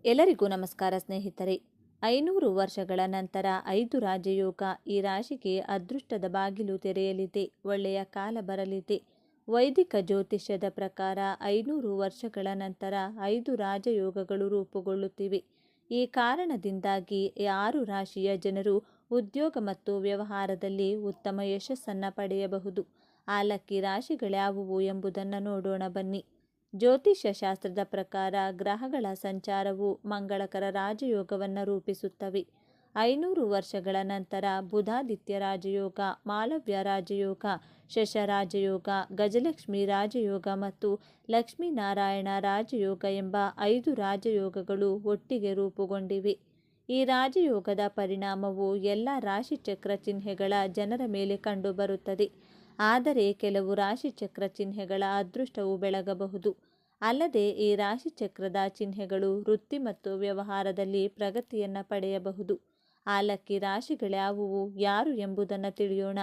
ಎಲ್ಲರಿಗೂ ನಮಸ್ಕಾರ ಸ್ನೇಹಿತರೆ. 500 ವರ್ಷಗಳ ನಂತರ 5 ರಾಜಯೋಗ. ಈ ರಾಶಿಗೆ ಅದೃಷ್ಟದ ಬಾಗಿಲು ತೆರೆಯಲಿದೆ. ಒಳ್ಳೆಯ ಕಾಲ ಬರಲಿದೆ. ವೈದಿಕ ಜ್ಯೋತಿಷ್ಯದ ಪ್ರಕಾರ 500 ವರ್ಷಗಳ ನಂತರ 5 ರಾಜಯೋಗಗಳು ರೂಪುಗೊಳ್ಳುತ್ತಿವೆ. ಈ ಕಾರಣದಿಂದಾಗಿ 6 ರಾಶಿಯ ಜನರು ಉದ್ಯೋಗ ಮತ್ತು ವ್ಯವಹಾರದಲ್ಲಿ ಉತ್ತಮ ಯಶಸ್ಸನ್ನು ಪಡೆಯಬಹುದು. ಆ ಲಕ್ಕಿ ರಾಶಿಗಳ್ಯಾವುವು ಎಂಬುದನ್ನು ನೋಡೋಣ ಬನ್ನಿ. ಜ್ಯೋತಿಷ್ಯ ಶಾಸ್ತ್ರದ ಪ್ರಕಾರ ಗ್ರಹಗಳ ಸಂಚಾರವು ಮಂಗಳಕರ ರಾಜಯೋಗವನ್ನು ರೂಪಿಸುತ್ತವೆ. 500 ವರ್ಷಗಳ ನಂತರ ಬುಧಾದಿತ್ಯ ರಾಜಯೋಗ, ಮಾಲವ್ಯ ರಾಜಯೋಗ, ಶಶ ರಾಜಯೋಗ, ಗಜಲಕ್ಷ್ಮಿ ರಾಜಯೋಗ ಮತ್ತು ಲಕ್ಷ್ಮೀನಾರಾಯಣ ರಾಜಯೋಗ ಎಂಬ 5 ರಾಜಯೋಗಗಳು ಒಟ್ಟಿಗೆ ರೂಪುಗೊಂಡಿವೆ. ಈ ರಾಜಯೋಗದ ಪರಿಣಾಮವು ಎಲ್ಲ ರಾಶಿಚಕ್ರ ಚಿಹ್ನೆಗಳ ಜನರ ಮೇಲೆ ಕಂಡುಬರುತ್ತದೆ. ಆದರೆ ಕೆಲವು ರಾಶಿಚಕ್ರ ಚಿಹ್ನೆಗಳ ಅದೃಷ್ಟವು ಬೆಳಗಬಹುದು. ಅಲ್ಲದೆ ಈ ರಾಶಿಚಕ್ರದ ಚಿಹ್ನೆಗಳು ವೃತ್ತಿ ಮತ್ತು ವ್ಯವಹಾರದಲ್ಲಿ ಪ್ರಗತಿಯನ್ನು ಪಡೆಯಬಹುದು. ಆ ಲಕ್ಕಿ ರಾಶಿಗಳ್ಯಾವುವು, ಯಾರು ಎಂಬುದನ್ನು ತಿಳಿಯೋಣ.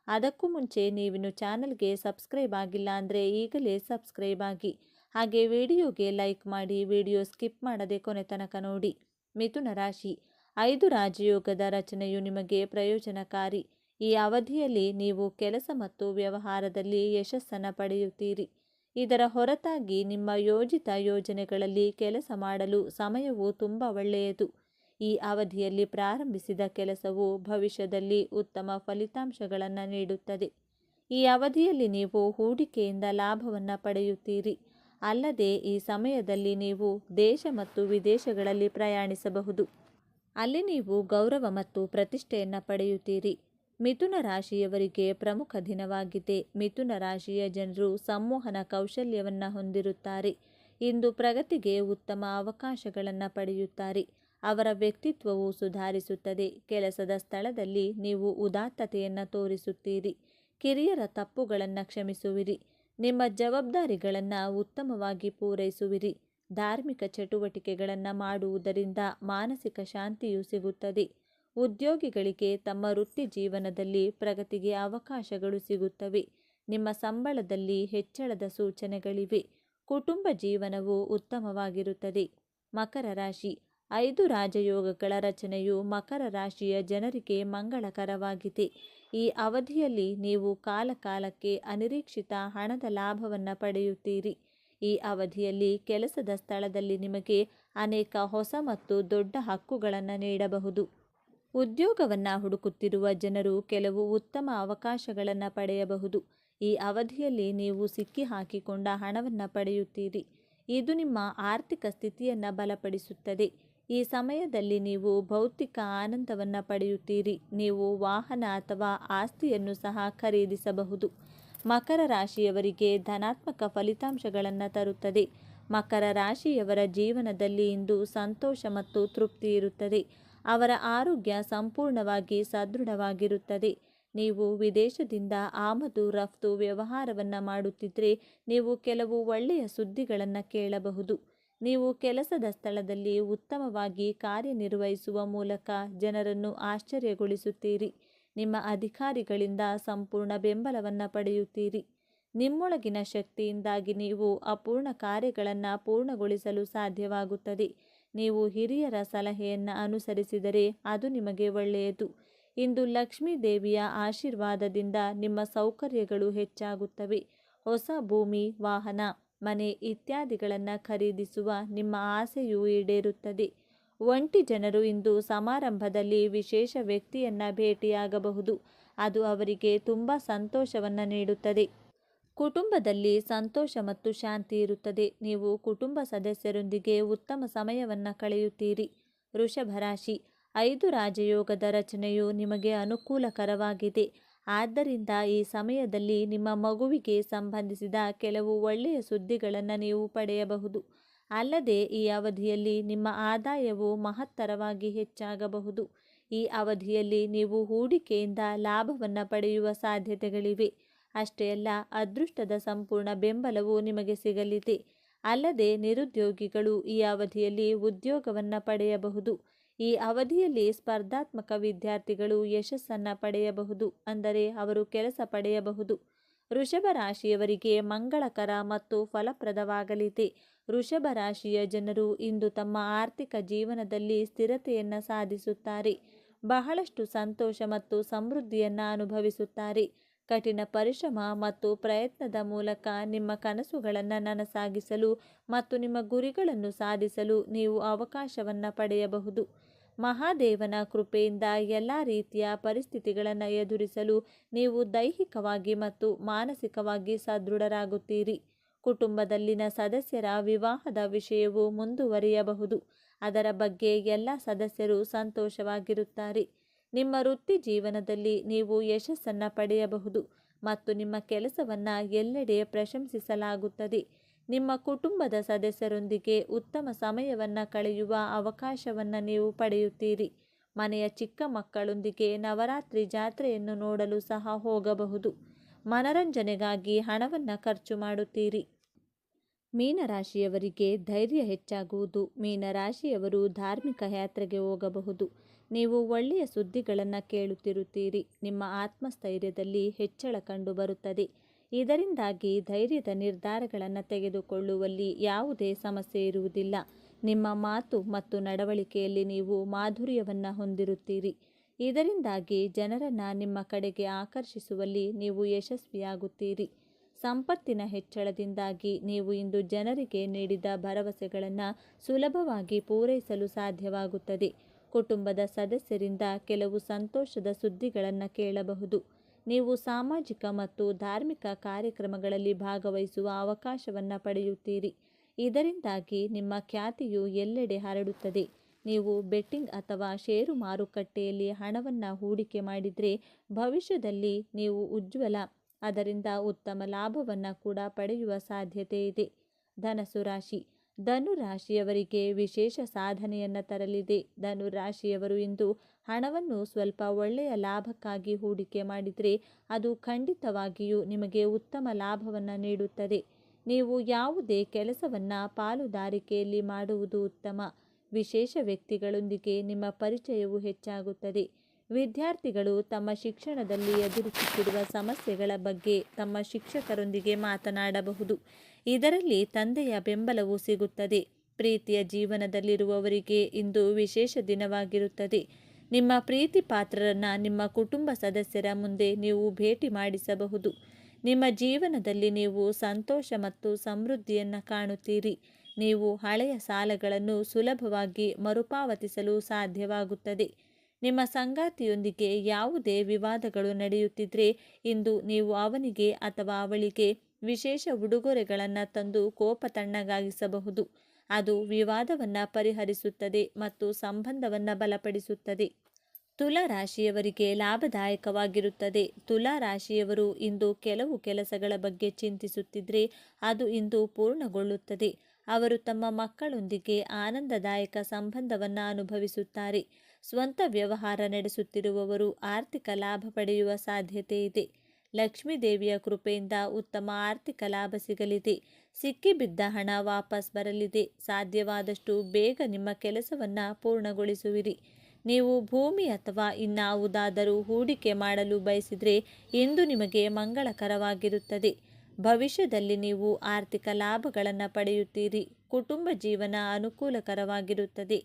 ಅದಕ್ಕೂ ಮುಂಚೆ ನೀವಿನ್ನು ಚಾನಲ್ಗೆ ಸಬ್ಸ್ಕ್ರೈಬ್ ಆಗಿಲ್ಲ ಅಂದರೆ ಈಗಲೇ ಸಬ್ಸ್ಕ್ರೈಬ್ ಆಗಿ, ಹಾಗೆ ವಿಡಿಯೋಗೆ ಲೈಕ್ ಮಾಡಿ, ವಿಡಿಯೋ ಸ್ಕಿಪ್ ಮಾಡದೆ ಕೊನೆ ತನಕ ನೋಡಿ. ಮಿಥುನ ರಾಶಿ. 5 ರಾಜಯೋಗದ ರಚನೆಯು ನಿಮಗೆ ಪ್ರಯೋಜನಕಾರಿ. ಈ ಅವಧಿಯಲ್ಲಿ ನೀವು ಕೆಲಸ ಮತ್ತು ವ್ಯವಹಾರದಲ್ಲಿ ಯಶಸ್ಸನ್ನು ಪಡೆಯುತ್ತೀರಿ. ಇದರ ಹೊರತಾಗಿ ನಿಮ್ಮ ಯೋಜಿತ ಯೋಜನೆಗಳಲ್ಲಿ ಕೆಲಸ ಮಾಡಲು ಸಮಯವು ತುಂಬ ಒಳ್ಳೆಯದು. ಈ ಅವಧಿಯಲ್ಲಿ ಪ್ರಾರಂಭಿಸಿದ ಕೆಲಸವು ಭವಿಷ್ಯದಲ್ಲಿ ಉತ್ತಮ ಫಲಿತಾಂಶಗಳನ್ನು ನೀಡುತ್ತದೆ. ಈ ಅವಧಿಯಲ್ಲಿ ನೀವು ಹೂಡಿಕೆಯಿಂದ ಲಾಭವನ್ನು ಪಡೆಯುತ್ತೀರಿ. ಅಲ್ಲದೆ ಈ ಸಮಯದಲ್ಲಿ ನೀವು ದೇಶ ಮತ್ತು ವಿದೇಶಗಳಲ್ಲಿ ಪ್ರಯಾಣಿಸಬಹುದು. ಅಲ್ಲಿ ನೀವು ಗೌರವ ಮತ್ತು ಪ್ರತಿಷ್ಠೆಯನ್ನು ಪಡೆಯುತ್ತೀರಿ. ಮಿಥುನ ರಾಶಿಯವರಿಗೆ ಪ್ರಮುಖ ದಿನವಾಗಿದೆ. ಮಿಥುನ ರಾಶಿಯ ಜನರು ಸಂವಹನ ಕೌಶಲ್ಯವನ್ನು ಹೊಂದಿರುತ್ತಾರೆ. ಇಂದು ಪ್ರಗತಿಗೆ ಉತ್ತಮ ಅವಕಾಶಗಳನ್ನು ಪಡೆಯುತ್ತಾರೆ. ಅವರ ವ್ಯಕ್ತಿತ್ವವು ಸುಧಾರಿಸುತ್ತದೆ. ಕೆಲಸದ ಸ್ಥಳದಲ್ಲಿ ನೀವು ಉದಾತ್ತತೆಯನ್ನು ತೋರಿಸುತ್ತೀರಿ. ಕಿರಿಯರ ತಪ್ಪುಗಳನ್ನು ಕ್ಷಮಿಸುವಿರಿ. ನಿಮ್ಮ ಜವಾಬ್ದಾರಿಗಳನ್ನು ಉತ್ತಮವಾಗಿ ಪೂರೈಸುವಿರಿ. ಧಾರ್ಮಿಕ ಚಟುವಟಿಕೆಗಳನ್ನು ಮಾಡುವುದರಿಂದ ಮಾನಸಿಕ ಶಾಂತಿಯು ಸಿಗುತ್ತದೆ. ಉದ್ಯೋಗಿಗಳಿಗೆ ತಮ್ಮ ವೃತ್ತಿ ಜೀವನದಲ್ಲಿ ಪ್ರಗತಿಗೆ ಅವಕಾಶಗಳು ಸಿಗುತ್ತವೆ. ನಿಮ್ಮ ಸಂಬಳದಲ್ಲಿ ಹೆಚ್ಚಳದ ಸೂಚನೆಗಳಿವೆ. ಕುಟುಂಬ ಜೀವನವು ಉತ್ತಮವಾಗಿರುತ್ತದೆ. ಮಕರ ರಾಶಿ. 5 ರಾಜಯೋಗಗಳ ರಚನೆಯು ಮಕರ ರಾಶಿಯ ಜನರಿಗೆ ಮಂಗಳಕರವಾಗಿದೆ. ಈ ಅವಧಿಯಲ್ಲಿ ನೀವು ಕಾಲಕಾಲಕ್ಕೆ ಅನಿರೀಕ್ಷಿತ ಹಣದ ಲಾಭವನ್ನು ಪಡೆಯುತ್ತೀರಿ. ಈ ಅವಧಿಯಲ್ಲಿ ಕೆಲಸದ ಸ್ಥಳದಲ್ಲಿ ನಿಮಗೆ ಅನೇಕ ಹೊಸ ಮತ್ತು ದೊಡ್ಡ ಹಕ್ಕುಗಳನ್ನು ನೀಡಬಹುದು. ಉದ್ಯೋಗವನ್ನು ಹುಡುಕುತ್ತಿರುವ ಜನರು ಕೆಲವು ಉತ್ತಮ ಅವಕಾಶಗಳನ್ನು ಪಡೆಯಬಹುದು. ಈ ಅವಧಿಯಲ್ಲಿ ನೀವು ಸಿಕ್ಕಿಹಾಕಿಕೊಂಡ ಹಣವನ್ನು ಪಡೆಯುತ್ತೀರಿ. ಇದು ನಿಮ್ಮ ಆರ್ಥಿಕ ಸ್ಥಿತಿಯನ್ನು ಬಲಪಡಿಸುತ್ತದೆ. ಈ ಸಮಯದಲ್ಲಿ ನೀವು ಭೌತಿಕ ಆನಂದವನ್ನು ಪಡೆಯುತ್ತೀರಿ. ನೀವು ವಾಹನ ಅಥವಾ ಆಸ್ತಿಯನ್ನು ಸಹ ಖರೀದಿಸಬಹುದು. ಮಕರ ರಾಶಿಯವರಿಗೆ ಧನಾತ್ಮಕ ಫಲಿತಾಂಶಗಳನ್ನು ತರುತ್ತದೆ. ಮಕರ ರಾಶಿಯವರ ಜೀವನದಲ್ಲಿ ಇಂದು ಸಂತೋಷ ಮತ್ತು ತೃಪ್ತಿ ಇರುತ್ತದೆ. ಅವರ ಆರೋಗ್ಯ ಸಂಪೂರ್ಣವಾಗಿ ಸದೃಢವಾಗಿರುತ್ತದೆ. ನೀವು ವಿದೇಶದಿಂದ ಆಮದು ರಫ್ತು ವ್ಯವಹಾರವನ್ನು ಮಾಡುತ್ತಿದ್ದರೆ ನೀವು ಕೆಲವು ಒಳ್ಳೆಯ ಸುದ್ದಿಗಳನ್ನು ಕೇಳಬಹುದು. ನೀವು ಕೆಲಸದ ಸ್ಥಳದಲ್ಲಿ ಉತ್ತಮವಾಗಿ ಕಾರ್ಯನಿರ್ವಹಿಸುವ ಮೂಲಕ ಜನರನ್ನು ಆಶ್ಚರ್ಯಗೊಳಿಸುತ್ತೀರಿ. ನಿಮ್ಮ ಅಧಿಕಾರಿಗಳಿಂದ ಸಂಪೂರ್ಣ ಬೆಂಬಲವನ್ನು ಪಡೆಯುತ್ತೀರಿ. ನಿಮ್ಮೊಳಗಿನ ಶಕ್ತಿಯಿಂದಾಗಿ ನೀವು ಅಪೂರ್ಣ ಕಾರ್ಯಗಳನ್ನು ಪೂರ್ಣಗೊಳಿಸಲು ಸಾಧ್ಯವಾಗುತ್ತದೆ. ನೀವು ಹಿರಿಯರ ಸಲಹೆಯನ್ನು ಅನುಸರಿಸಿದರೆ ಅದು ನಿಮಗೆ ಒಳ್ಳೆಯದು. ಇಂದು ಲಕ್ಷ್ಮೀ ದೇವಿಯ ಆಶೀರ್ವಾದದಿಂದ ನಿಮ್ಮ ಸೌಕರ್ಯಗಳು ಹೆಚ್ಚಾಗುತ್ತವೆ. ಹೊಸ ಭೂಮಿ, ವಾಹನ, ಮನೆ ಇತ್ಯಾದಿಗಳನ್ನು ಖರೀದಿಸುವ ನಿಮ್ಮ ಆಸೆಯು ಈಡೇರುತ್ತದೆ. ಒಂಟಿ ಜನರು ಇಂದು ಸಮಾರಂಭದಲ್ಲಿ ವಿಶೇಷ ವ್ಯಕ್ತಿಯನ್ನು ಭೇಟಿಯಾಗಬಹುದು. ಅದು ಅವರಿಗೆ ತುಂಬ ಸಂತೋಷವನ್ನು ನೀಡುತ್ತದೆ. ಕುಟುಂಬದಲ್ಲಿ ಸಂತೋಷ ಮತ್ತು ಶಾಂತಿ ಇರುತ್ತದೆ. ನೀವು ಕುಟುಂಬ ಸದಸ್ಯರೊಂದಿಗೆ ಉತ್ತಮ ಸಮಯವನ್ನು ಕಳೆಯುತ್ತೀರಿ. ವೃಷಭ ರಾಶಿ. 5 ರಾಜಯೋಗದ ರಚನೆಯು ನಿಮಗೆ ಅನುಕೂಲಕರವಾಗಿದೆ. ಆದ್ದರಿಂದ ಈ ಸಮಯದಲ್ಲಿ ನಿಮ್ಮ ಮಗುವಿಗೆ ಸಂಬಂಧಿಸಿದ ಕೆಲವು ಒಳ್ಳೆಯ ಸುದ್ದಿಗಳನ್ನು ನೀವು ಪಡೆಯಬಹುದು. ಅಲ್ಲದೆ ಈ ಅವಧಿಯಲ್ಲಿ ನಿಮ್ಮ ಆದಾಯವು ಮಹತ್ತರವಾಗಿ ಹೆಚ್ಚಾಗಬಹುದು. ಈ ಅವಧಿಯಲ್ಲಿ ನೀವು ಹೂಡಿಕೆಯಿಂದ ಲಾಭವನ್ನು ಪಡೆಯುವ ಸಾಧ್ಯತೆಗಳಿವೆ. ಅಷ್ಟೇ ಅಲ್ಲ, ಅದೃಷ್ಟದ ಸಂಪೂರ್ಣ ಬೆಂಬಲವು ನಿಮಗೆ ಸಿಗಲಿದೆ. ಅಲ್ಲದೆ ನಿರುದ್ಯೋಗಿಗಳು ಈ ಅವಧಿಯಲ್ಲಿ ಉದ್ಯೋಗವನ್ನು ಪಡೆಯಬಹುದು. ಈ ಅವಧಿಯಲ್ಲಿ ಸ್ಪರ್ಧಾತ್ಮಕ ವಿದ್ಯಾರ್ಥಿಗಳು ಯಶಸ್ಸನ್ನು ಪಡೆಯಬಹುದು, ಅಂದರೆ ಅವರು ಕೆಲಸ ಪಡೆಯಬಹುದು. ವೃಷಭ ರಾಶಿಯವರಿಗೆ ಮಂಗಳಕರ ಮತ್ತು ಫಲಪ್ರದವಾಗಲಿದೆ. ವೃಷಭ ರಾಶಿಯ ಜನರು ಇಂದು ತಮ್ಮ ಆರ್ಥಿಕ ಜೀವನದಲ್ಲಿ ಸ್ಥಿರತೆಯನ್ನು ಸಾಧಿಸುತ್ತಾರೆ. ಬಹಳಷ್ಟು ಸಂತೋಷ ಮತ್ತು ಸಮೃದ್ಧಿಯನ್ನು ಅನುಭವಿಸುತ್ತಾರೆ. ಕಠಿಣ ಪರಿಶ್ರಮ ಮತ್ತು ಪ್ರಯತ್ನದ ಮೂಲಕ ನಿಮ್ಮ ಕನಸುಗಳನ್ನು ನನಸಾಗಿಸಲು ಮತ್ತು ನಿಮ್ಮ ಗುರಿಗಳನ್ನು ಸಾಧಿಸಲು ನೀವು ಅವಕಾಶವನ್ನು ಪಡೆಯಬಹುದು. ಮಹಾದೇವನ ಕೃಪೆಯಿಂದ ಎಲ್ಲ ರೀತಿಯ ಪರಿಸ್ಥಿತಿಗಳನ್ನು ಎದುರಿಸಲು ನೀವು ದೈಹಿಕವಾಗಿ ಮತ್ತು ಮಾನಸಿಕವಾಗಿ ಸದೃಢರಾಗುತ್ತೀರಿ. ಕುಟುಂಬದಲ್ಲಿನ ಸದಸ್ಯರ ವಿವಾಹದ ವಿಷಯವು ಮುಂದುವರಿಯಬಹುದು. ಅದರ ಬಗ್ಗೆ ಎಲ್ಲ ಸದಸ್ಯರು ಸಂತೋಷವಾಗಿರುತ್ತಾರೆ. ನಿಮ್ಮ ವೃತ್ತಿ ಜೀವನದಲ್ಲಿ ನೀವು ಯಶಸ್ಸನ್ನು ಪಡೆಯಬಹುದು ಮತ್ತು ನಿಮ್ಮ ಕೆಲಸವನ್ನು ಎಲ್ಲೆಡೆ ಪ್ರಶಂಸಿಸಲಾಗುತ್ತದೆ. ನಿಮ್ಮ ಕುಟುಂಬದ ಸದಸ್ಯರೊಂದಿಗೆ ಉತ್ತಮ ಸಮಯವನ್ನು ಕಳೆಯುವ ಅವಕಾಶವನ್ನು ನೀವು ಪಡೆಯುತ್ತೀರಿ. ಮನೆಯ ಚಿಕ್ಕ ಮಕ್ಕಳೊಂದಿಗೆ ನವರಾತ್ರಿ ಜಾತ್ರೆಯನ್ನು ನೋಡಲು ಸಹ ಹೋಗಬಹುದು. ಮನರಂಜನೆಗಾಗಿ ಹಣವನ್ನು ಖರ್ಚು ಮಾಡುತ್ತೀರಿ. ಮೀನರಾಶಿಯವರಿಗೆ ಧೈರ್ಯ ಹೆಚ್ಚಾಗುವುದು. ಮೀನರಾಶಿಯವರು ಧಾರ್ಮಿಕ ಯಾತ್ರೆಗೆ ಹೋಗಬಹುದು. ನೀವು ಒಳ್ಳೆಯ ಸುದ್ದಿಗಳನ್ನು ಕೇಳುತ್ತಿರುತ್ತೀರಿ. ನಿಮ್ಮ ಆತ್ಮಸ್ಥೈರ್ಯದಲ್ಲಿ ಹೆಚ್ಚಳ ಕಂಡುಬರುತ್ತದೆ. ಇದರಿಂದಾಗಿ ಧೈರ್ಯದ ನಿರ್ಧಾರಗಳನ್ನು ತೆಗೆದುಕೊಳ್ಳುವಲ್ಲಿ ಯಾವುದೇ ಸಮಸ್ಯೆ ಇರುವುದಿಲ್ಲ. ನಿಮ್ಮ ಮಾತು ಮತ್ತು ನಡವಳಿಕೆಯಲ್ಲಿ ನೀವು ಮಾಧುರ್ಯವನ್ನು ಹೊಂದಿರುತ್ತೀರಿ. ಇದರಿಂದಾಗಿ ಜನರನ್ನು ನಿಮ್ಮ ಕಡೆಗೆ ಆಕರ್ಷಿಸುವಲ್ಲಿ ನೀವು ಯಶಸ್ವಿಯಾಗುತ್ತೀರಿ. ಸಂಪತ್ತಿನ ಹೆಚ್ಚಳದಿಂದಾಗಿ ನೀವು ಇಂದು ಜನರಿಗೆ ನೀಡಿದ ಭರವಸೆಗಳನ್ನು ಸುಲಭವಾಗಿ ಪೂರೈಸಲು ಸಾಧ್ಯವಾಗುತ್ತದೆ. ಕುಟುಂಬದ ಸದಸ್ಯರಿಂದ ಕೆಲವು ಸಂತೋಷದ ಸುದ್ದಿಗಳನ್ನು ಕೇಳಬಹುದು. ನೀವು ಸಾಮಾಜಿಕ ಮತ್ತು ಧಾರ್ಮಿಕ ಕಾರ್ಯಕ್ರಮಗಳಲ್ಲಿ ಭಾಗವಹಿಸುವ ಅವಕಾಶವನ್ನು ಪಡೆಯುತ್ತೀರಿ. ಇದರಿಂದಾಗಿ ನಿಮ್ಮ ಖ್ಯಾತಿಯು ಎಲ್ಲೆಡೆ ಹರಡುತ್ತದೆ. ನೀವು ಬೆಟ್ಟಿಂಗ್ ಅಥವಾ ಷೇರು ಮಾರುಕಟ್ಟೆಯಲ್ಲಿ ಹಣವನ್ನು ಹೂಡಿಕೆ ಮಾಡಿದರೆ ಭವಿಷ್ಯದಲ್ಲಿ ನೀವು ಅದರಿಂದ ಉತ್ತಮ ಲಾಭವನ್ನು ಕೂಡ ಪಡೆಯುವ ಸಾಧ್ಯತೆ ಇದೆ. ಧನಸ್ಸು ರಾಶಿ. ಧನು ರಾಶಿಯವರಿಗೆ ವಿಶೇಷ ಸಾಧನೆಯನ್ನು ತರಲಿದೆ. ಧನು ರಾಶಿಯವರು ಇಂದು ಹಣವನ್ನು ಸ್ವಲ್ಪ ಒಳ್ಳೆಯ ಲಾಭಕ್ಕಾಗಿ ಹೂಡಿಕೆ ಮಾಡಿದರೆ ಅದು ಖಂಡಿತವಾಗಿಯೂ ನಿಮಗೆ ಉತ್ತಮ ಲಾಭವನ್ನು ನೀಡುತ್ತದೆ. ನೀವು ಯಾವುದೇ ಕೆಲಸವನ್ನು ಪಾಲುದಾರಿಕೆಯಲ್ಲಿ ಮಾಡುವುದು ಉತ್ತಮ. ವಿಶೇಷ ವ್ಯಕ್ತಿಗಳೊಂದಿಗೆ ನಿಮ್ಮ ಪರಿಚಯವು ಹೆಚ್ಚಾಗುತ್ತದೆ. ವಿದ್ಯಾರ್ಥಿಗಳು ತಮ್ಮ ಶಿಕ್ಷಣದಲ್ಲಿ ಎದುರಿಸುತ್ತಿರುವ ಸಮಸ್ಯೆಗಳ ಬಗ್ಗೆ ತಮ್ಮ ಶಿಕ್ಷಕರೊಂದಿಗೆ ಮಾತನಾಡಬಹುದು. ಇದರಲ್ಲಿ ತಂದೆಯ ಬೆಂಬಲವು ಸಿಗುತ್ತದೆ. ಪ್ರೀತಿಯ ಜೀವನದಲ್ಲಿರುವವರಿಗೆ ಇಂದು ವಿಶೇಷ ದಿನವಾಗಿರುತ್ತದೆ. ನಿಮ್ಮ ಪ್ರೀತಿ ಪಾತ್ರರನ್ನು ನಿಮ್ಮ ಕುಟುಂಬ ಸದಸ್ಯರ ಮುಂದೆ ನೀವು ಭೇಟಿ ಮಾಡಿಸಬಹುದು. ನಿಮ್ಮ ಜೀವನದಲ್ಲಿ ನೀವು ಸಂತೋಷ ಮತ್ತು ಸಮೃದ್ಧಿಯನ್ನು ಕಾಣುತ್ತೀರಿ. ನೀವು ಹಳೆಯ ಸಾಲಗಳನ್ನು ಸುಲಭವಾಗಿ ಮರುಪಾವತಿಸಲು ಸಾಧ್ಯವಾಗುತ್ತದೆ. ನಿಮ್ಮ ಸಂಗಾತಿಯೊಂದಿಗೆ ಯಾವುದೇ ವಿವಾದಗಳು ನಡೆಯುತ್ತಿದ್ದರೆ ಇಂದು ನೀವು ಅವನಿಗೆ ಅಥವಾ ಅವಳಿಗೆ ವಿಶೇಷ ಉಡುಗೊರೆಗಳನ್ನು ತಂದು ಕೋಪ ತಣ್ಣಗಾಗಿಸಬಹುದು. ಅದು ವಿವಾದವನ್ನು ಪರಿಹರಿಸುತ್ತದೆ ಮತ್ತು ಸಂಬಂಧವನ್ನು ಬಲಪಡಿಸುತ್ತದೆ. ತುಲಾ ರಾಶಿಯವರಿಗೆ ಲಾಭದಾಯಕವಾಗಿರುತ್ತದೆ. ತುಲಾ ರಾಶಿಯವರು ಇಂದು ಕೆಲವು ಕೆಲಸಗಳ ಬಗ್ಗೆ ಚಿಂತಿಸುತ್ತಿದ್ದರೆ ಅದು ಇಂದು ಪೂರ್ಣಗೊಳ್ಳುತ್ತದೆ. ಅವರು ತಮ್ಮ ಮಕ್ಕಳೊಂದಿಗೆ ಆನಂದದಾಯಕ ಸಂಬಂಧವನ್ನು ಅನುಭವಿಸುತ್ತಾರೆ. ಸ್ವಂತ ವ್ಯವಹಾರ ನಡೆಸುತ್ತಿರುವವರು ಆರ್ಥಿಕ ಲಾಭ ಪಡೆಯುವ ಸಾಧ್ಯತೆ ಇದೆ. ಲಕ್ಷ್ಮೀ ದೇವಿಯ ಕೃಪೆಯಿಂದ ಉತ್ತಮ ಆರ್ಥಿಕ ಲಾಭ ಸಿಗಲಿದೆ. ಸಿಕ್ಕಿಬಿದ್ದ ಹಣ ವಾಪಸ್ ಬರಲಿದೆ. ಸಾಧ್ಯವಾದಷ್ಟು ಬೇಗ ನಿಮ್ಮ ಕೆಲಸವನ್ನು ಪೂರ್ಣಗೊಳಿಸುವಿರಿ. ನೀವು ಭೂಮಿ ಅಥವಾ ಇನ್ನಾವುದಾದರೂ ಹೂಡಿಕೆ ಮಾಡಲು ಬಯಸಿದರೆ ಇಂದು ನಿಮಗೆ ಮಂಗಳಕರವಾಗಿರುತ್ತದೆ. ಭವಿಷ್ಯದಲ್ಲಿ ನೀವು ಆರ್ಥಿಕ ಲಾಭಗಳನ್ನು ಪಡೆಯುತ್ತೀರಿ. ಕುಟುಂಬ ಜೀವನ ಅನುಕೂಲಕರವಾಗಿರುತ್ತದೆ.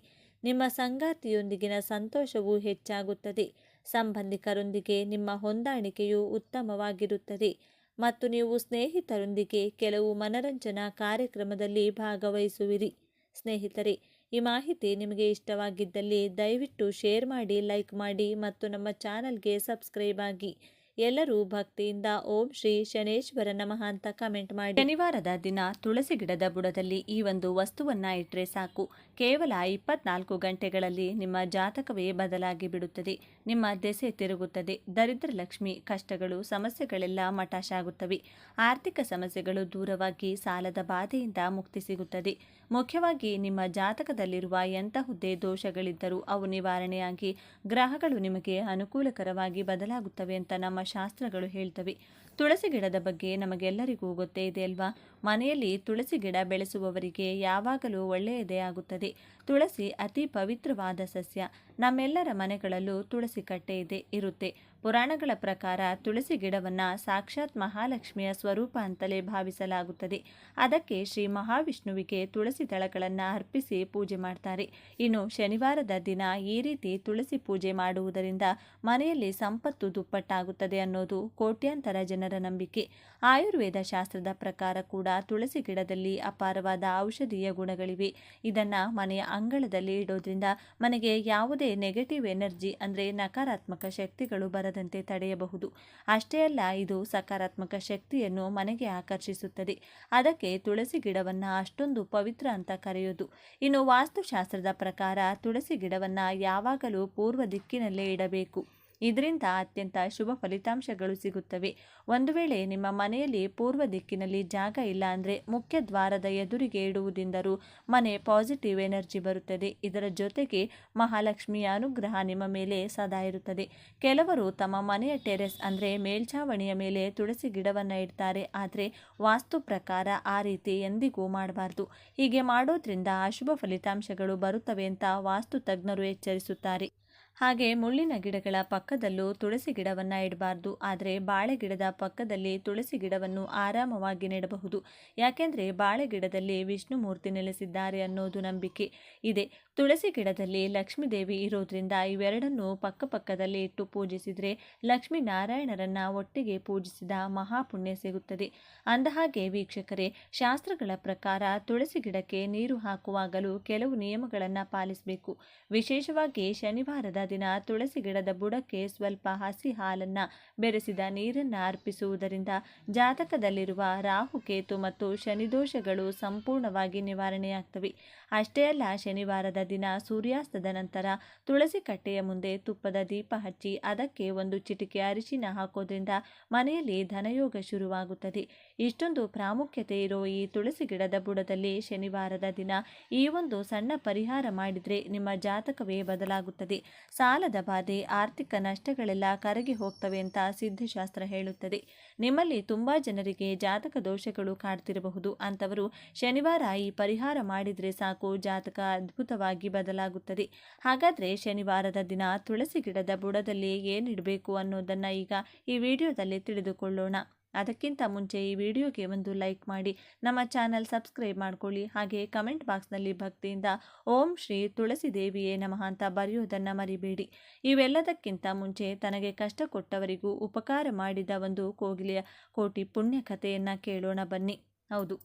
ನಿಮ್ಮ ಸಂಗಾತಿಯೊಂದಿಗಿನ ಸಂತೋಷವು ಹೆಚ್ಚಾಗುತ್ತದೆ. ಸಂಬಂಧಿಕರೊಂದಿಗೆ ನಿಮ್ಮ ಹೊಂದಾಣಿಕೆಯು ಉತ್ತಮವಾಗಿರುತ್ತದೆ ಮತ್ತು ನೀವು ಸ್ನೇಹಿತರೊಂದಿಗೆ ಕೆಲವು ಮನರಂಜನಾ ಕಾರ್ಯಕ್ರಮದಲ್ಲಿ ಭಾಗವಹಿಸುವಿರಿ. ಸ್ನೇಹಿತರೆ, ಈ ಮಾಹಿತಿ ನಿಮಗೆ ಇಷ್ಟವಾಗಿದ್ದಲ್ಲಿ ದಯವಿಟ್ಟು ಶೇರ್ ಮಾಡಿ, ಲೈಕ್ ಮಾಡಿ ಮತ್ತು ನಮ್ಮ ಚಾನಲ್ಗೆ ಸಬ್ಸ್ಕ್ರೈಬ್ ಆಗಿ. ಎಲ್ಲರೂ ಭಕ್ತಿಯಿಂದ ಓಂ ಶ್ರೀ ಶನೇಶ್ವರ ನಮಃ ಅಂತ ಕಮೆಂಟ್ ಮಾಡಿ. ಶನಿವಾರದ ದಿನ ತುಳಸಿ ಗಿಡದ ಬುಡದಲ್ಲಿ ಈ ಒಂದು ವಸ್ತುವನ್ನು ಇಟ್ಟರೆ ಸಾಕು. ಕೇವಲ 24 ಗಂಟೆಗಳಲ್ಲಿ ನಿಮ್ಮ ಜಾತಕವೇ ಬದಲಾಗಿ ಬಿಡುತ್ತದೆ. ನಿಮ್ಮ ದೆಸೆ ತಿರುಗುತ್ತದೆ. ದರಿದ್ರ ಲಕ್ಷ್ಮಿ, ಕಷ್ಟಗಳು, ಸಮಸ್ಯೆಗಳೆಲ್ಲ ಮಟಾಶಾಗುತ್ತವೆ. ಆರ್ಥಿಕ ಸಮಸ್ಯೆಗಳು ದೂರವಾಗಿ ಸಾಲದ ಬಾಧೆಯಿಂದ ಮುಕ್ತಿ ಸಿಗುತ್ತದೆ. ಮುಖ್ಯವಾಗಿ ನಿಮ್ಮ ಜಾತಕದಲ್ಲಿರುವ ಎಂತಹುದೇ ದೋಷಗಳಿದ್ದರೂ ಅವು ನಿವಾರಣೆಯಾಗಿ ಗ್ರಹಗಳು ನಿಮಗೆ ಅನುಕೂಲಕರವಾಗಿ ಬದಲಾಗುತ್ತವೆ ಅಂತ ನಮ್ಮ ಶಾಸ್ತ್ರಗಳು ಹೇಳ್ತವೆ. ತುಳಸಿ ಗಿಡದ ಬಗ್ಗೆ ನಮಗೆಲ್ಲರಿಗೂ ಗೊತ್ತೇ ಇದೆ ಅಲ್ವಾ? ಮನೆಯಲ್ಲಿ ತುಳಸಿ ಗಿಡ ಬೆಳೆಸುವವರಿಗೆ ಯಾವಾಗಲೂ ಒಳ್ಳೆಯದೇ ಆಗುತ್ತದೆ. ತುಳಸಿ ಅತಿ ಪವಿತ್ರವಾದ ಸಸ್ಯ. ನಮ್ಮೆಲ್ಲರ ಮನೆಗಳಲ್ಲೂ ತುಳಸಿ ಕಟ್ಟೆ ಇರುತ್ತೆ. ಪುರಾಣಗಳ ಪ್ರಕಾರ ತುಳಸಿ ಗಿಡವನ್ನ ಸಾಕ್ಷಾತ್ ಮಹಾಲಕ್ಷ್ಮಿಯ ಸ್ವರೂಪ ಅಂತಲೇ ಭಾವಿಸಲಾಗುತ್ತದೆ. ಅದಕ್ಕೆ ಶ್ರೀ ಮಹಾವಿಷ್ಣುವಿಗೆ ತುಳಸಿ ದಳಗಳನ್ನು ಅರ್ಪಿಸಿ ಪೂಜೆ ಮಾಡ್ತಾರೆ. ಇನ್ನು ಶನಿವಾರದ ದಿನ ಈ ರೀತಿ ತುಳಸಿ ಪೂಜೆ ಮಾಡುವುದರಿಂದ ಮನೆಯಲ್ಲಿ ಸಂಪತ್ತು ದುಪ್ಪಟ್ಟಾಗುತ್ತದೆ ಅನ್ನೋದು ಕೋಟ್ಯಾಂತರ ಜನರ ನಂಬಿಕೆ. ಆಯುರ್ವೇದ ಶಾಸ್ತ್ರದ ಪ್ರಕಾರ ಕೂಡ ತುಳಸಿ ಗಿಡದಲ್ಲಿ ಅಪಾರವಾದ ಔಷಧೀಯ ಗುಣಗಳಿವೆ. ಇದನ್ನ ಮನೆಯ ಅಂಗಳದಲ್ಲಿ ಇಡೋದ್ರಿಂದ ಮನೆಗೆ ಯಾವುದೇ ನೆಗೆಟಿವ್ ಎನರ್ಜಿ ಅಂದರೆ ನಕಾರಾತ್ಮಕ ಶಕ್ತಿಗಳು ಬರದಂತೆ ತಡೆಯಬಹುದು. ಅಷ್ಟೇ ಅಲ್ಲ, ಇದು ಸಕಾರಾತ್ಮಕ ಶಕ್ತಿಯನ್ನು ಮನೆಗೆ ಆಕರ್ಷಿಸುತ್ತದೆ. ಅದಕ್ಕೆ ತುಳಸಿ ಗಿಡವನ್ನ ಅಷ್ಟೊಂದು ಪವಿತ್ರ ಅಂತ ಕರೆಯೋದು. ಇನ್ನು ವಾಸ್ತುಶಾಸ್ತ್ರದ ಪ್ರಕಾರ ತುಳಸಿ ಗಿಡವನ್ನ ಯಾವಾಗಲೂ ಪೂರ್ವ ದಿಕ್ಕಿನಲ್ಲೇ ಇಡಬೇಕು. ಇದರಿಂದ ಅತ್ಯಂತ ಶುಭ ಫಲಿತಾಂಶಗಳು ಸಿಗುತ್ತವೆ. ಒಂದು ವೇಳೆ ನಿಮ್ಮ ಮನೆಯಲ್ಲಿ ಪೂರ್ವ ದಿಕ್ಕಿನಲ್ಲಿ ಜಾಗ ಇಲ್ಲ ಅಂದರೆ ಮುಖ್ಯ ದ್ವಾರದ ಎದುರಿಗೆ ಇಡುವುದರಿಂದಲೂ ಮನೆ ಪಾಸಿಟಿವ್ ಎನರ್ಜಿ ಬರುತ್ತದೆ. ಇದರ ಜೊತೆಗೆ ಮಹಾಲಕ್ಷ್ಮಿಯ ಅನುಗ್ರಹ ನಿಮ್ಮ ಮೇಲೆ ಸದಾ ಇರುತ್ತದೆ. ಕೆಲವರು ತಮ್ಮ ಮನೆಯ ಟೆರೆಸ್ ಅಂದರೆ ಮೇಲ್ಛಾವಣಿಯ ಮೇಲೆ ತುಳಸಿ ಗಿಡವನ್ನು ಇಡ್ತಾರೆ. ಆದರೆ ವಾಸ್ತು ಪ್ರಕಾರ ಆ ರೀತಿ ಎಂದಿಗೂ ಮಾಡಬಾರ್ದು. ಹೀಗೆ ಮಾಡೋದ್ರಿಂದ ಅಶುಭ ಫಲಿತಾಂಶಗಳು ಬರುತ್ತವೆ ಅಂತ ವಾಸ್ತು ತಜ್ಞರು ಎಚ್ಚರಿಸುತ್ತಾರೆ. ಹಾಗೆ ಮುಳ್ಳಿನ ಗಿಡಗಳ ಪಕ್ಕದಲ್ಲೂ ತುಳಸಿ ಗಿಡವನ್ನು ಇಡಬಾರ್ದು. ಆದರೆ ಬಾಳೆ ಗಿಡದ ಪಕ್ಕದಲ್ಲಿ ತುಳಸಿ ಗಿಡವನ್ನು ಆರಾಮವಾಗಿ ನೆಡಬಹುದು. ಯಾಕೆಂದರೆ ಬಾಳೆ ಗಿಡದಲ್ಲಿ ವಿಷ್ಣು ಮೂರ್ತಿ ನೆಲೆಸಿದ್ದಾರೆ ಅನ್ನೋದು ನಂಬಿಕೆ ಇದೆ. ತುಳಸಿ ಗಿಡದಲ್ಲಿ ಲಕ್ಷ್ಮೀದೇವಿ ಇರೋದ್ರಿಂದ ಇವೆರಡನ್ನೂ ಪಕ್ಕದಲ್ಲಿ ಇಟ್ಟು ಪೂಜಿಸಿದರೆ ಲಕ್ಷ್ಮೀನಾರಾಯಣರನ್ನ ಒಟ್ಟಿಗೆ ಪೂಜಿಸಿದ ಮಹಾಪುಣ್ಯ ಸಿಗುತ್ತದೆ. ಅಂದಹಾಗೆ ವೀಕ್ಷಕರೇ, ಶಾಸ್ತ್ರಗಳ ಪ್ರಕಾರ ತುಳಸಿ ಗಿಡಕ್ಕೆ ನೀರು ಹಾಕುವಾಗಲೂ ಕೆಲವು ನಿಯಮಗಳನ್ನು ಪಾಲಿಸಬೇಕು. ವಿಶೇಷವಾಗಿ ಶನಿವಾರದ ದಿನ ತುಳಸಿ ಗಿಡದ ಬುಡಕ್ಕೆ ಸ್ವಲ್ಪ ಹಸಿ ಹಾಲನ್ನು ಬೆರೆಸಿದ ನೀರನ್ನು ಅರ್ಪಿಸುವುದರಿಂದ ಜಾತಕದಲ್ಲಿರುವ ರಾಹು, ಕೇತು ಮತ್ತು ಶನಿದೋಷಗಳು ಸಂಪೂರ್ಣವಾಗಿ ನಿವಾರಣೆಯಾಗ್ತವೆ. ಅಷ್ಟೇ ಅಲ್ಲ, ಶನಿವಾರದ ದಿನ ಸೂರ್ಯಾಸ್ತದ ನಂತರ ತುಳಸಿ ಕಟ್ಟೆಯ ಮುಂದೆ ತುಪ್ಪದ ದೀಪ ಹಚ್ಚಿ ಅದಕ್ಕೆ ಒಂದು ಚಿಟಿಕೆ ಅರಿಶಿನ ಹಾಕೋದ್ರಿಂದ ಮನೆಯಲ್ಲಿ ಧನಯೋಗ ಶುರುವಾಗುತ್ತದೆ. ಇಷ್ಟೊಂದು ಪ್ರಾಮುಖ್ಯತೆ ಇರೋ ಈ ತುಳಸಿ ಗಿಡದ ಬುಡದಲ್ಲಿ ಶನಿವಾರದ ದಿನ ಈ ಒಂದು ಸಣ್ಣ ಪರಿಹಾರ ಮಾಡಿದರೆ ನಿಮ್ಮ ಜಾತಕವೇ ಬದಲಾಗುತ್ತದೆ. ಸಾಲದ ಬಾಧೆ, ಆರ್ಥಿಕ ನಷ್ಟಗಳೆಲ್ಲ ಕರಗಿ ಹೋಗ್ತವೆ ಅಂತ ಸಿದ್ಧಶಾಸ್ತ್ರ ಹೇಳುತ್ತದೆ. ನಿಮ್ಮಲ್ಲಿ ತುಂಬಾ ಜನರಿಗೆ ಜಾತಕ ದೋಷಗಳು ಕಾಡ್ತಿರಬಹುದು. ಅಂತವರು ಶನಿವಾರ ಈ ಪರಿಹಾರ ಮಾಡಿದರೆ ಸಾಕು, ಜಾತಕ ಅದ್ಭುತವಾಗಿ ಬದಲಾಗುತ್ತದೆ. ಹಾಗಾದರೆ ಶನಿವಾರದ ದಿನ ತುಳಸಿ ಗಿಡದ ಬುಡದಲ್ಲಿ ಏನಿಡಬೇಕು ಅನ್ನೋದನ್ನ ಈಗ ಈ ವಿಡಿಯೋದಲ್ಲಿ ತಿಳಿದುಕೊಳ್ಳೋಣ. ಅದಕ್ಕಿಂತ ಮುಂಚೆ ಈ ವಿಡಿಯೋಗೆ ಒಂದು ಲೈಕ್ ಮಾಡಿ, ನಮ್ಮ ಚಾನಲ್ ಸಬ್ಸ್ಕ್ರೈಬ್ ಮಾಡ್ಕೊಳ್ಳಿ. ಹಾಗೆ ಕಮೆಂಟ್ ಬಾಕ್ಸ್ನಲ್ಲಿ ಭಕ್ತಿಯಿಂದ ಓಂ ಶ್ರೀ ತುಳಸಿ ದೇವಿಯೇ ನಮಃ ಅಂತ ಬರೆಯೋದನ್ನು ಮರಿಬೇಡಿ. ಇವೆಲ್ಲದಕ್ಕಿಂತ ಮುಂಚೆ ತನಗೆ ಕಷ್ಟ ಕೊಟ್ಟವರಿಗೂ ಉಪಕಾರ ಮಾಡಿದ ಒಂದು ಕೋಗಿಲೆಯ ಕೋಟಿ ಪುಣ್ಯ ಕಥೆಯನ್ನು ಕೇಳೋಣ ಬನ್ನಿ. ಹೌದು,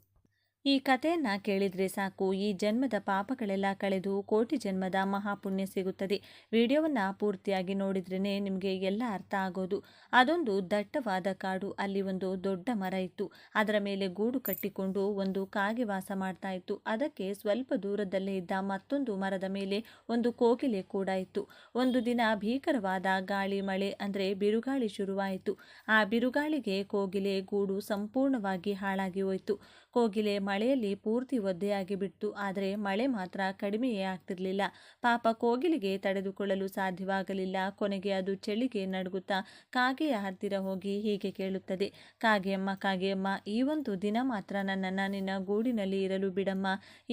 ಈ ಕಥೆಯನ್ನು ಕೇಳಿದರೆ ಸಾಕು, ಈ ಜನ್ಮದ ಪಾಪಗಳೆಲ್ಲ ಕಳೆದು ಕೋಟಿ ಜನ್ಮದ ಮಹಾಪುಣ್ಯ ಸಿಗುತ್ತದೆ. ವಿಡಿಯೋವನ್ನು ಪೂರ್ತಿಯಾಗಿ ನೋಡಿದ್ರೇ ನಿಮಗೆ ಎಲ್ಲ ಅರ್ಥ ಆಗೋದು. ಅದೊಂದು ದಟ್ಟವಾದ ಕಾಡು. ಅಲ್ಲಿ ಒಂದು ದೊಡ್ಡ ಮರ ಇತ್ತು. ಅದರ ಮೇಲೆ ಗೂಡು ಕಟ್ಟಿಕೊಂಡು ಒಂದು ಕಾಗೆ ವಾಸ ಮಾಡ್ತಾ ಇತ್ತು. ಅದಕ್ಕೆ ಸ್ವಲ್ಪ ದೂರದಲ್ಲೇ ಇದ್ದ ಮತ್ತೊಂದು ಮರದ ಮೇಲೆ ಒಂದು ಕೋಗಿಲೆ ಕೂಡ ಇತ್ತು. ಒಂದು ದಿನ ಭೀಕರವಾದ ಗಾಳಿ, ಮಳೆ ಅಂದರೆ ಬಿರುಗಾಳಿ ಶುರುವಾಯಿತು. ಆ ಬಿರುಗಾಳಿಗೆ ಕೋಗಿಲೆ ಗೂಡು ಸಂಪೂರ್ಣವಾಗಿ ಹಾಳಾಗಿ ಹೋಯಿತು. ಕೋಗಿಲೆ ಮಳೆಯಲ್ಲಿ ಪೂರ್ತಿ ಒದ್ದೆಯಾಗಿ ಬಿಟ್ಟು, ಆದರೆ ಮಳೆ ಮಾತ್ರ ಕಡಿಮೆಯೇ ಆಗ್ತಿರ್ಲಿಲ್ಲ. ಪಾಪ ಕೋಗಿಲಿಗೆ ತಡೆದುಕೊಳ್ಳಲು ಸಾಧ್ಯವಾಗಲಿಲ್ಲ. ಕೊನೆಗೆ ಅದು ಚಳಿಗೆ ನಡುಗುತ್ತಾ ಕಾಗೆಯ ಹತ್ತಿರ ಹೋಗಿ ಹೀಗೆ ಕೇಳುತ್ತದೆ, ಕಾಗೆಯಮ್ಮ ಕಾಗೆಯಮ್ಮ, ಈ ಒಂದು ದಿನ ಮಾತ್ರ ನನ್ನನ್ನು ನಿನ್ನ ಗೂಡಿನಲ್ಲಿ ಇರಲು ಬಿಡಮ್ಮ.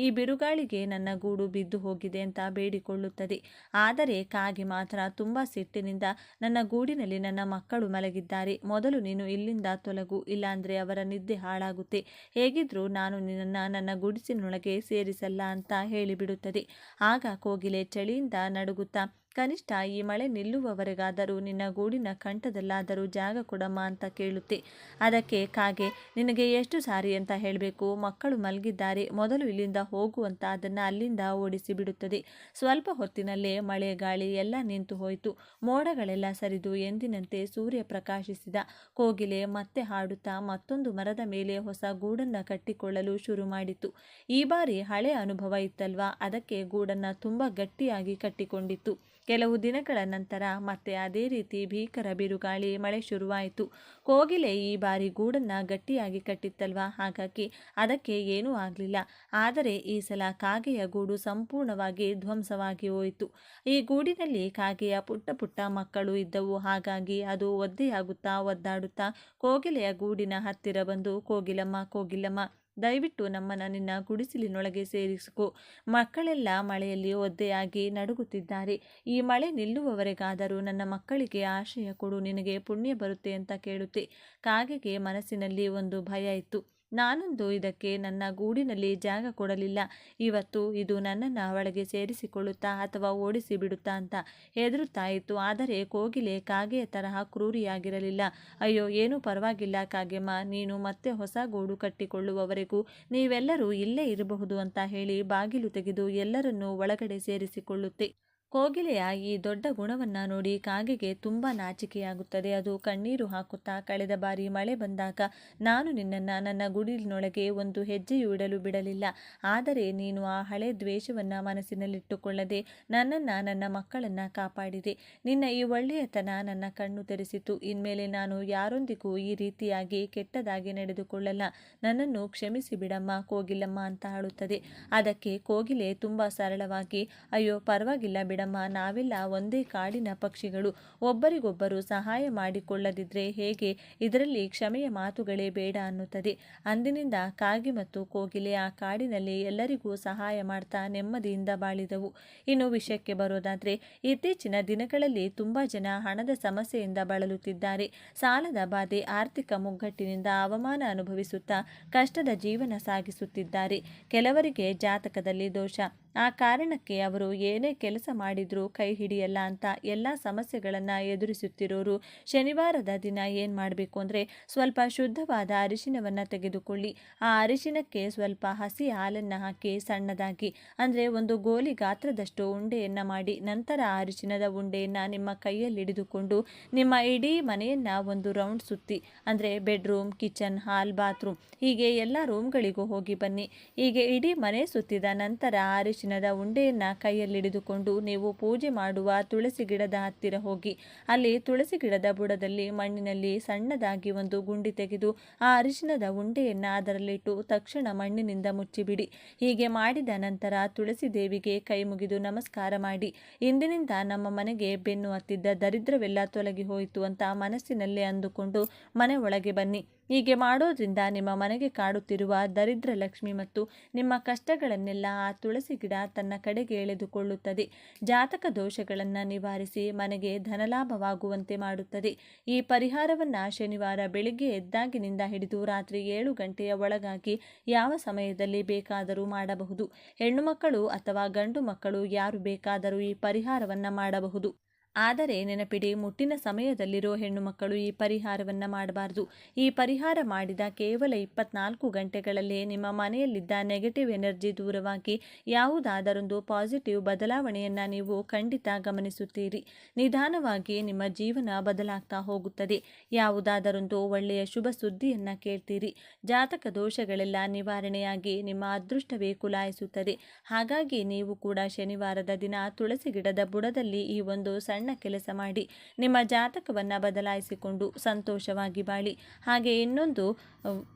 ಈ ಬಿರುಗಾಳಿಗೆ ನನ್ನ ಗೂಡು ಬಿದ್ದು ಹೋಗಿದೆ ಅಂತ ಬೇಡಿಕೊಳ್ಳುತ್ತದೆ. ಆದರೆ ಕಾಗೆ ಮಾತ್ರ ತುಂಬ ಸಿಟ್ಟಿನಿಂದ, ನನ್ನ ಗೂಡಿನಲ್ಲಿ ನನ್ನ ಮಕ್ಕಳು ಮಲಗಿದ್ದಾರೆ, ಮೊದಲು ನೀನು ಇಲ್ಲಿಂದ ತೊಲಗು, ಇಲ್ಲಾಂದರೆ ಅವರ ನಿದ್ದೆ ಹಾಳಾಗುತ್ತೆ. ಹೇಗಿದ್ರೂ ನಾನು ನಿನ್ನನ್ನು ನನ್ನ ಗುಡಿಸಿನೊಳಗೆ ಸೇರಿಸಲ್ಲ ಅಂತ ಹೇಳಿಬಿಡುತ್ತದೆ. ಆಗ ಕೋಗಿಲೆ ಚಳಿಯಿಂದ ನಡುಗುತ್ತಾ, ಕನಿಷ್ಠ ಈ ಮಳೆ ನಿಲ್ಲುವವರೆಗಾದರೂ ನಿನ್ನ ಗೂಡಿನ ಕಂಠದಲ್ಲಾದರೂ ಜಾಗ ಕೊಡಮ್ಮ ಅಂತ ಕೇಳುತ್ತೆ. ಅದಕ್ಕೆ ಕಾಗೆ, ನಿನಗೆ ಎಷ್ಟು ಸಾರಿ ಅಂತ ಹೇಳಬೇಕು, ಮಕ್ಕಳು ಮಲಗಿದ್ದಾರೆ, ಮೊದಲು ಇಲ್ಲಿಂದ ಹೋಗು ಅಂತ ಅದನ್ನು ಅಲ್ಲಿಂದ ಓಡಿಸಿ ಬಿಡುತ್ತದೆ. ಸ್ವಲ್ಪ ಹೊತ್ತಿನಲ್ಲೇ ಮಳೆ ಗಾಳಿ ಎಲ್ಲ ನಿಂತು ಹೋಯಿತು. ಮೋಡಗಳೆಲ್ಲ ಸರಿದು ಎಂದಿನಂತೆ ಸೂರ್ಯ ಪ್ರಕಾಶಿಸಿದ. ಕೋಗಿಲೆ ಮತ್ತೆ ಹಾಡುತ್ತಾ ಮತ್ತೊಂದು ಮರದ ಮೇಲೆ ಹೊಸ ಗೂಡನ್ನು ಕಟ್ಟಿಕೊಳ್ಳಲು ಶುರು ಮಾಡಿತು. ಈ ಬಾರಿ ಹಳೆ ಅನುಭವ ಇತ್ತಲ್ವಾ, ಅದಕ್ಕೆ ಗೂಡನ್ನು ತುಂಬ ಗಟ್ಟಿಯಾಗಿ ಕಟ್ಟಿಕೊಂಡಿತ್ತು. ಕೆಲವು ದಿನಗಳ ನಂತರ ಮತ್ತೆ ಅದೇ ರೀತಿ ಭೀಕರ ಬಿರುಗಾಳಿ ಮಳೆ ಶುರುವಾಯಿತು. ಕೋಗಿಲೆ ಈ ಬಾರಿ ಗೂಡನ್ನು ಗಟ್ಟಿಯಾಗಿ ಕಟ್ಟಿತ್ತಲ್ವಾ, ಹಾಗಾಗಿ ಅದಕ್ಕೆ ಏನೂ ಆಗಲಿಲ್ಲ. ಆದರೆ ಈ ಸಲ ಕಾಗೆಯ ಗೂಡು ಸಂಪೂರ್ಣವಾಗಿ ಧ್ವಂಸವಾಗಿ ಹೋಯಿತು. ಈ ಗೂಡಿನಲ್ಲಿ ಕಾಗೆಯ ಪುಟ್ಟ ಪುಟ್ಟ ಮಕ್ಕಳು ಇದ್ದವು. ಹಾಗಾಗಿ ಅದು ಒದ್ದೆಯಾಗುತ್ತಾ ಒದ್ದಾಡುತ್ತಾ ಕೋಗಿಲೆಯ ಗೂಡಿನ ಹತ್ತಿರ ಬಂದು, ಕೋಗಿಲಮ್ಮ ಕೋಗಿಲಮ್ಮ, ದಯವಿಟ್ಟು ನಮ್ಮನ್ನು ನಿನ್ನ ಗುಡಿಸಲಿನೊಳಗೆ ಸೇರಿಸಿಕೊ. ಮಕ್ಕಳೆಲ್ಲ ಮಳೆಯಲ್ಲಿ ಒದ್ದೆಯಾಗಿ ನಡುಗುತ್ತಿದ್ದಾರೆ. ಈ ಮಳೆ ನಿಲ್ಲುವವರೆಗಾದರೂ ನನ್ನ ಮಕ್ಕಳಿಗೆ ಆಶ್ರಯ ಕೊಡು, ನಿನಗೆ ಪುಣ್ಯ ಬರುತ್ತೆ ಅಂತ ಕೇಳುತ್ತೆ. ಕಾಗೆಗೆ ಮನಸ್ಸಿನಲ್ಲಿ ಒಂದು ಭಯ ಇತ್ತು. ನಾನಂದು ಇದಕ್ಕೆ ನನ್ನ ಗೂಡಿನಲ್ಲಿ ಜಾಗ ಕೊಡಲಿಲ್ಲ. ಇವತ್ತು ಇದು ನನ್ನನ್ನು ಒಳಗೆ ಸೇರಿಸಿಕೊಳ್ಳುತ್ತಾ ಅಥವಾ ಓಡಿಸಿ ಬಿಡುತ್ತಾ ಅಂತ ಹೆದರುತ್ತಾ ಇತ್ತು. ಆದರೆ ಕೋಗಿಲೆ ಕಾಗೆಯ ತರಹ ಕ್ರೂರಿಯಾಗಿರಲಿಲ್ಲ. ಅಯ್ಯೋ, ಏನೂ ಪರವಾಗಿಲ್ಲ ಕಾಗೆಮ್ಮ, ನೀನು ಮತ್ತೆ ಹೊಸ ಗೂಡು ಕಟ್ಟಿಕೊಳ್ಳುವವರೆಗೂ ನೀವೆಲ್ಲರೂ ಇಲ್ಲೇ ಇರಬಹುದು ಅಂತ ಹೇಳಿ ಬಾಗಿಲು ತೆಗೆದು ಎಲ್ಲರನ್ನೂ ಒಳಗಡೆ ಸೇರಿಸಿಕೊಳ್ಳುತ್ತೆ. ಕೋಗಿಲೆಯ ಈ ದೊಡ್ಡ ಗುಣವನ್ನು ನೋಡಿ ಕಾಗೆಗೆ ತುಂಬ ನಾಚಿಕೆಯಾಗುತ್ತದೆ. ಅದು ಕಣ್ಣೀರು ಹಾಕುತ್ತಾ, ಕಳೆದ ಬಾರಿ ಮಳೆ ಬಂದಾಗ ನಾನು ನಿನ್ನನ್ನು ನನ್ನ ಗುಡಿಲಿನೊಳಗೆ ಒಂದು ಹೆಜ್ಜೆಯೂ ಇಡಲು ಬಿಡಲಿಲ್ಲ. ಆದರೆ ನೀನು ಆ ಹಳೆ ದ್ವೇಷವನ್ನು ಮನಸ್ಸಿನಲ್ಲಿಟ್ಟುಕೊಳ್ಳದೆ ನನ್ನನ್ನು, ನನ್ನ ಮಕ್ಕಳನ್ನು ಕಾಪಾಡಿದೆ. ನಿನ್ನ ಈ ಒಳ್ಳೆಯತನ ನನ್ನ ಕಣ್ಣು ತೆರೆಸಿತು. ಇನ್ಮೇಲೆ ನಾನು ಯಾರೊಂದಿಗೂ ಈ ರೀತಿಯಾಗಿ ಕೆಟ್ಟದಾಗಿ ನಡೆದುಕೊಳ್ಳಲ್ಲ. ನನ್ನನ್ನು ಕ್ಷಮಿಸಿ ಬಿಡಮ್ಮ ಕೋಗಿಲಮ್ಮ ಅಂತ ಅಳುತ್ತದೆ. ಅದಕ್ಕೆ ಕೋಗಿಲೆ ತುಂಬ ಸರಳವಾಗಿ, ಅಯ್ಯೋ ಪರವಾಗಿಲ್ಲ ಬಿಡ, ನಾವೆಲ್ಲ ಒಂದೇ ಕಾಡಿನ ಪಕ್ಷಿಗಳು, ಒಬ್ಬರಿಗೊಬ್ಬರು ಸಹಾಯ ಮಾಡಿಕೊಳ್ಳದಿದ್ರೆ ಹೇಗೆ, ಇದರಲ್ಲಿ ಕ್ಷಮೆಯ ಮಾತುಗಳೇ ಬೇಡ ಅನ್ನುತ್ತದೆ. ಅಂದಿನಿಂದ ಕಾಗೆ ಮತ್ತು ಕೋಗಿಲೆ ಆ ಕಾಡಿನಲ್ಲಿ ಎಲ್ಲರಿಗೂ ಸಹಾಯ ಮಾಡ್ತಾ ನೆಮ್ಮದಿಯಿಂದ ಬಾಳಿದವು. ಇನ್ನು ವಿಷಯಕ್ಕೆ ಬರೋದಾದ್ರೆ, ಇತ್ತೀಚಿನ ದಿನಗಳಲ್ಲಿ ತುಂಬ ಜನ ಹಣದ ಸಮಸ್ಯೆಯಿಂದ ಬಳಲುತ್ತಿದ್ದಾರೆ. ಸಾಲದ ಬಾಧೆ, ಆರ್ಥಿಕ ಮುಗ್ಗಟ್ಟಿನಿಂದ ಅವಮಾನ ಅನುಭವಿಸುತ್ತಾ ಕಷ್ಟದ ಜೀವನ ಸಾಗಿಸುತ್ತಿದ್ದಾರೆ. ಕೆಲವರಿಗೆ ಜಾತಕದಲ್ಲಿ ದೋಷ, ಆ ಕಾರಣಕ್ಕೆ ಅವರು ಏನೇ ಕೆಲಸ ಮಾಡಿದ್ರೂ ಕೈ ಹಿಡಿಯಲ್ಲ ಅಂತ ಎಲ್ಲ ಸಮಸ್ಯೆಗಳನ್ನು ಎದುರಿಸುತ್ತಿರೋರು ಶನಿವಾರದ ದಿನ ಏನು ಮಾಡಬೇಕು ಅಂದರೆ, ಸ್ವಲ್ಪ ಶುದ್ಧವಾದ ಅರಿಶಿನವನ್ನು ತೆಗೆದುಕೊಳ್ಳಿ. ಆ ಅರಿಶಿನಕ್ಕೆ ಸ್ವಲ್ಪ ಹಸಿ ಹಾಲನ್ನು ಹಾಕಿ ಸಣ್ಣದಾಗಿ, ಅಂದರೆ ಒಂದು ಗೋಲಿ ಗಾತ್ರದಷ್ಟು ಉಂಡೆಯನ್ನು ಮಾಡಿ, ನಂತರ ಆ ಅರಿಶಿನದ ಉಂಡೆಯನ್ನು ನಿಮ್ಮ ಕೈಯಲ್ಲಿ ಹಿಡಿದುಕೊಂಡು ನಿಮ್ಮ ಇಡೀ ಮನೆಯನ್ನು ಒಂದು ರೌಂಡ್ ಸುತ್ತಿ, ಅಂದರೆ ಬೆಡ್ರೂಮ್, ಕಿಚನ್, ಹಾಲ್, ಬಾತ್ರೂಮ್, ಹೀಗೆ ಎಲ್ಲ ರೂಮ್ಗಳಿಗೂ ಹೋಗಿ ಬನ್ನಿ. ಹೀಗೆ ಇಡೀ ಮನೆ ಸುತ್ತಿದ ನಂತರ ಅರಿಶಿನದ ಉಂಡೆಯನ್ನು ಕೈಯಲ್ಲಿ ಹಿಡಿದುಕೊಂಡು ನೀವು ಪೂಜೆ ಮಾಡುವ ತುಳಸಿ ಗಿಡದ ಹತ್ತಿರ ಹೋಗಿ, ಅಲ್ಲಿ ತುಳಸಿ ಗಿಡದ ಬುಡದಲ್ಲಿ ಮಣ್ಣಿನಲ್ಲಿ ಸಣ್ಣದಾಗಿ ಒಂದು ಗುಂಡಿ ತೆಗೆದು ಆ ಅರಿಶಿನದ ಉಂಡೆಯನ್ನು ಅದರಲ್ಲಿಟ್ಟು ತಕ್ಷಣ ಮಣ್ಣಿನಿಂದ ಮುಚ್ಚಿಬಿಡಿ. ಹೀಗೆ ಮಾಡಿದ ನಂತರ ತುಳಸಿ ದೇವಿಗೆ ಕೈ ಮುಗಿದು ನಮಸ್ಕಾರ ಮಾಡಿ, ಇಂದಿನಿಂದ ನಮ್ಮ ಮನೆಗೆ ಬೆನ್ನು ಹತ್ತಿದ್ದ ದರಿದ್ರವೆಲ್ಲ ತೊಲಗಿ ಹೋಯಿತು ಅಂತ ಮನಸ್ಸಿನಲ್ಲೇ ಅಂದುಕೊಂಡು ಮನೆ ಒಳಗೆ ಬನ್ನಿ. ಹೀಗೆ ಮಾಡೋದ್ರಿಂದ ನಿಮ್ಮ ಮನೆಗೆ ಕಾಡುತ್ತಿರುವ ದರಿದ್ರ ಲಕ್ಷ್ಮಿ ಮತ್ತು ನಿಮ್ಮ ಕಷ್ಟಗಳನ್ನೆಲ್ಲ ಆ ತುಳಸಿ ಗಿಡ ತನ್ನ ಕಡೆಗೆ ಎಳೆದುಕೊಳ್ಳುತ್ತದೆ. ಜಾತಕ ದೋಷಗಳನ್ನು ನಿವಾರಿಸಿ ಮನೆಗೆ ಧನಲಾಭವಾಗುವಂತೆ ಮಾಡುತ್ತದೆ. ಈ ಪರಿಹಾರವನ್ನು ಶನಿವಾರ ಬೆಳಿಗ್ಗೆ ಎದ್ದಾಗಿನಿಂದ ಹಿಡಿದು ರಾತ್ರಿ 7 ಗಂಟೆಯ ಒಳಗಾಗಿ ಯಾವ ಸಮಯದಲ್ಲಿ ಬೇಕಾದರೂ ಮಾಡಬಹುದು. ಹೆಣ್ಣು ಮಕ್ಕಳು ಅಥವಾ ಗಂಡು ಮಕ್ಕಳು ಯಾರು ಬೇಕಾದರೂ ಈ ಪರಿಹಾರವನ್ನು ಮಾಡಬಹುದು. ಆದರೆ ನೆನಪಿಡಿ, ಮುಟ್ಟಿನ ಸಮಯದಲ್ಲಿರೋ ಹೆಣ್ಣು ಮಕ್ಕಳು ಈ ಪರಿಹಾರವನ್ನು ಮಾಡಬಾರ್ದು. ಈ ಪರಿಹಾರ ಮಾಡಿದ ಕೇವಲ 24 ಗಂಟೆಗಳಲ್ಲೇ ನಿಮ್ಮ ಮನೆಯಲ್ಲಿದ್ದ ನೆಗೆಟಿವ್ ಎನರ್ಜಿ ದೂರವಾಗಿ ಯಾವುದಾದರೊಂದು ಪಾಸಿಟಿವ್ ಬದಲಾವಣೆಯನ್ನು ನೀವು ಖಂಡಿತ ಗಮನಿಸುತ್ತೀರಿ. ನಿಧಾನವಾಗಿ ನಿಮ್ಮ ಜೀವನ ಬದಲಾಗ್ತಾ ಹೋಗುತ್ತದೆ. ಯಾವುದಾದರೊಂದು ಒಳ್ಳೆಯ ಶುಭ ಸುದ್ದಿಯನ್ನು ಕೇಳ್ತೀರಿ. ಜಾತಕ ದೋಷಗಳೆಲ್ಲ ನಿವಾರಣೆಯಾಗಿ ನಿಮ್ಮ ಅದೃಷ್ಟವೇ ಕುಲಾಯಿಸುತ್ತದೆ. ಹಾಗಾಗಿ ನೀವು ಕೂಡ ಶನಿವಾರದ ದಿನ ತುಳಸಿ ಗಿಡದ ಬುಡದಲ್ಲಿ ಈ ಒಂದು ಸಣ್ಣ ಕೆಲಸ ಮಾಡಿ ನಿಮ್ಮ ಜಾತಕವನ್ನು ಬದಲಾಯಿಸಿಕೊಂಡು ಸಂತೋಷವಾಗಿ ಬಾಳಿ. ಹಾಗೆ ಇನ್ನೊಂದು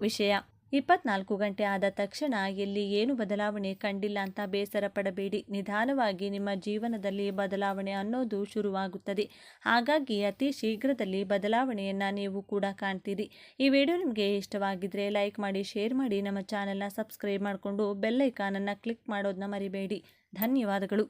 ವಿಷಯ, 24 ಗಂಟೆ ಆದ ತಕ್ಷಣ ಎಲ್ಲಿ ಏನು ಬದಲಾವಣೆ ಕಂಡಿಲ್ಲ ಅಂತ ಬೇಸರ ಪಡಬೇಡಿ. ನಿಧಾನವಾಗಿ ನಿಮ್ಮ ಜೀವನದಲ್ಲಿ ಬದಲಾವಣೆ ಅನ್ನೋದು ಶುರುವಾಗುತ್ತದೆ. ಹಾಗಾಗಿ ಅತಿ ಶೀಘ್ರದಲ್ಲಿ ಬದಲಾವಣೆಯನ್ನು ನೀವು ಕೂಡ ಕಾಣ್ತೀರಿ. ಈ ವಿಡಿಯೋ ನಿಮಗೆ ಇಷ್ಟವಾಗಿದ್ದರೆ ಲೈಕ್ ಮಾಡಿ, ಶೇರ್ ಮಾಡಿ, ನಮ್ಮ ಚಾನೆಲ್ನ ಸಬ್ಸ್ಕ್ರೈಬ್ ಮಾಡಿಕೊಂಡು ಬೆಲ್ ಐಕಾನನ್ನು ಕ್ಲಿಕ್ ಮಾಡೋದನ್ನ ಮರಿಬೇಡಿ. ಧನ್ಯವಾದಗಳು.